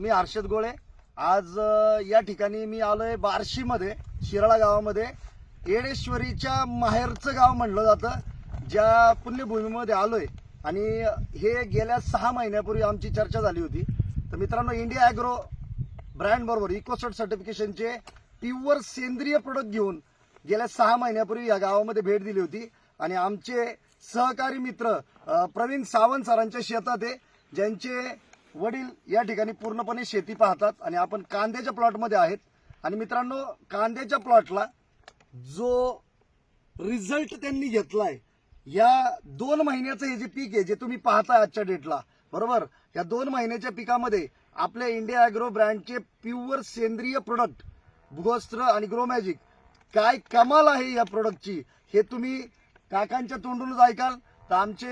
मी हर्षद गोळे. आज या ठिकाणी मी आलोय बार्शीमध्ये, शिराळा गावामध्ये. येडेश्वरीच्या माहेरचं गाव म्हणलं जातं, ज्या पुण्यभूमीमध्ये आलोय. आणि हे गेल्या 6 महिन्यापूर्वी आमची चर्चा झाली होती. तर मित्रांनो, इंडिया ॲग्रो ब्रँड बरोबर इकोसर्ट सर्टिफिकेशनचे प्युअर सेंद्रिय प्रोडक्ट घेऊन गेल्या 6 महिन्यापूर्वी या गावामध्ये भेट दिली होती. आणि आमचे सहकारी मित्र प्रवीण सावंत सरांच्या शेतात आहे, ज्यांचे वडील या ठिकाणी पूर्णपणे शेती पाहतात. आणि आपण कांद्याच्या प्लॉटमध्ये आहेत. आणि मित्रांनो, कांद्याच्या प्लॉटला जो रिझल्ट त्यांनी घेतलाय, या 2 महिन्याचं हे जे पीक आहे, जे तुम्ही पाहताय आजच्या डेटला, बरोबर, या 2 महिन्याच्या पिकामध्ये आपल्या इंडिया ॲग्रो ब्रँडचे प्युअर सेंद्रिय प्रोडक्ट भूगोस्त्र आणि ग्रो मॅजिक, काय कमाल आहे या प्रोडक्टची, हे तुम्ही काकांच्या तोंडूनच ऐकाल. तर आमचे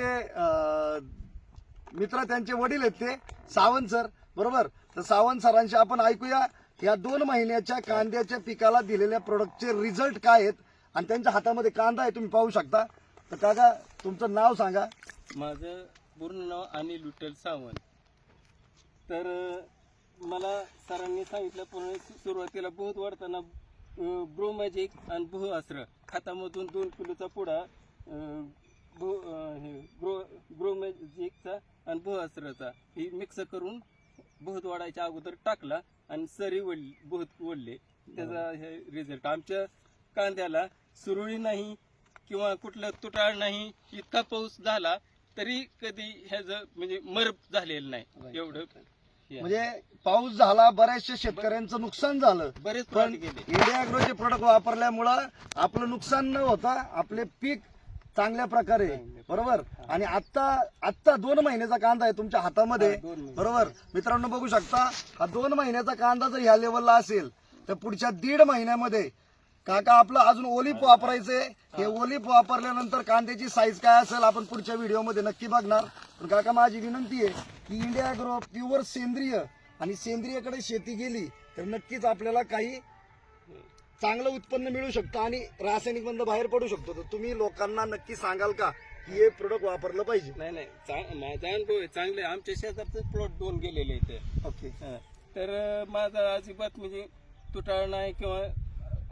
मित्र, त्यांचे वडील आहेत ते सावंत सर, बरोबर. तर सावंत सरांशी आपण ऐकूया या 2 महिन्याच्या कांद्याच्या पिकाला दिलेल्या प्रोडक्टचे रिझल्ट काय आहेत. आणि त्यांच्या हातामध्ये कांदा आहे, तुम्ही पाहू शकता. तर काका, तुमचं नाव सांगा. माझं पूर्ण नाव अनिल विठ्ठल सावंत. तर मला सरांनी सांगितल्याप्रमाणे सुरुवातीला बहुत वाढताना ग्रो मॅजिक आणि भूअस्त्र खतामधून 2 किलोचा पुडा ग्रो मॅजिकचा आणि भूअस्त्राचा ही मिक्स करून बहुत वाढायच्या अगोदर टाकला आणि सरी बहुत वडले. त्याचा हे रिझल्ट आमच्या कांद्याला सुरळी नाही किंवा कुठलं तुटाळ नाही. इतका पाऊस झाला तरी कधी ह्याचं म्हणजे मरप झालेलं नाही. एवढं म्हणजे पाऊस झाला, बऱ्याचशा शेतकऱ्यांचं नुकसान झालं, बरेच पण गेले. इंडिया ॲग्रोचे प्रोडक्ट वापरल्यामुळं आपलं नुकसान न होता आपले पीक चांगल्या प्रकारे, बरोबर. आणि आत्ता 2 महिन्याचा कांदा आहे तुमच्या हातामध्ये, बरोबर. मित्रांनो, बघू शकता, हा 2 महिन्याचा कांदा जर ह्या लेवलला असेल तर पुढच्या 1.5 महिन्यामध्ये काका आपलं अजून ओलिप वापरायचंय. हे ओलिप वापरल्यानंतर कांद्याची साईज काय असेल आपण पुढच्या व्हिडिओमध्ये नक्की बघणार. पण काका, माझी विनंती आहे की इंडिया ॲग्रो प्युअर सेंद्रिय आणि सेंद्रियकडे शेती गेली तर नक्कीच आपल्याला काही चांगलं उत्पन्न मिळू शकतं आणि रासायनिक बंद बाहेर पडू शकतो. तर तुम्ही लोकांना नक्की सांगाल का की हे प्रोडक्ट वापरलं पाहिजे? नाही, माझा अनुभव आहे चांगले. आमच्या शेजारचे प्लॉट 2 गेलेले इथे. ओके. तर माझा अजिबात म्हणजे तुटाळ नाही किंवा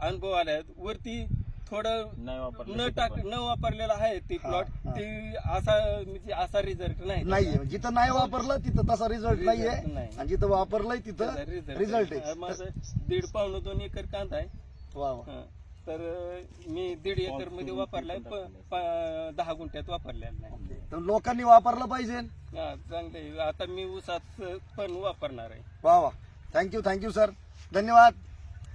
अनुभव आलाय. वरती थोडं न वापरलेला आहे ते प्लॉट. ते असा रिझल्ट नाही. जिथं नाही वापरलं तिथं तसा रिझल्ट नाहीये, आणि जिथं वापरलंय तिथं रिझल्ट आहे. माझं 1.5 पावणे 2 एकर कांदा आहे. वा. तर मी 1.5 एकर मध्ये वापरलाय, 10 गुंठ्यात वापरलेला नाही. तर लोकांनी वापरलं पाहिजे. चांगले. आता मी ऊसात पण वापरणार आहे. वा. थँक्यू सर, धन्यवाद.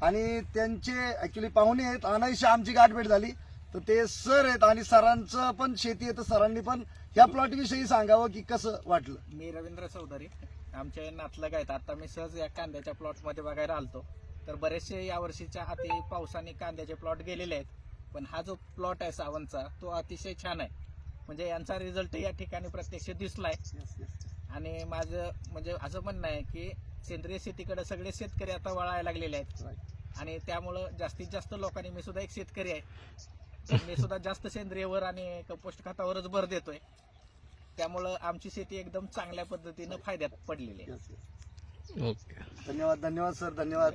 आणि त्यांचे ऍक्च्युली पाहुणे आहेत, अनायशी आमची गाठभेट झाली. तर ते सर आहेत आणि सरांचं पण शेती आहे. तर सरांनी पण या प्लॉट विषयी सांगावं की कसं वाटलं. मी रवींद्र चौधरी, आमच्या नातलग आहेत. आता मी सहज या कांद्याच्या प्लॉट मध्ये बघायला आलतो. तर बरेचसे या वर्षीच्या अति पावसाने कांद्याचे प्लॉट गेलेले आहेत. पण हा जो प्लॉट आहे सावंतचा, तो अतिशय छान आहे. म्हणजे यांचा रिझल्ट या ठिकाणी प्रत्यक्ष दिसलाय. आणि माझं म्हणजे असं म्हणणं आहे की सेंद्रिय शेतीकडे सगळे शेतकरी आता वळायला लागलेले आहेत. आणि त्यामुळं जास्तीत जास्त लोकांनी, मी सुद्धा एक शेतकरी आहे, तर मी सुद्धा जास्त सेंद्रियवर आणि कंपोस्ट खतावरच भर देतोय. त्यामुळं आमची शेती एकदम चांगल्या पद्धतीनं फायद्यात पडलेली आहे. धन्यवाद सर, धन्यवाद.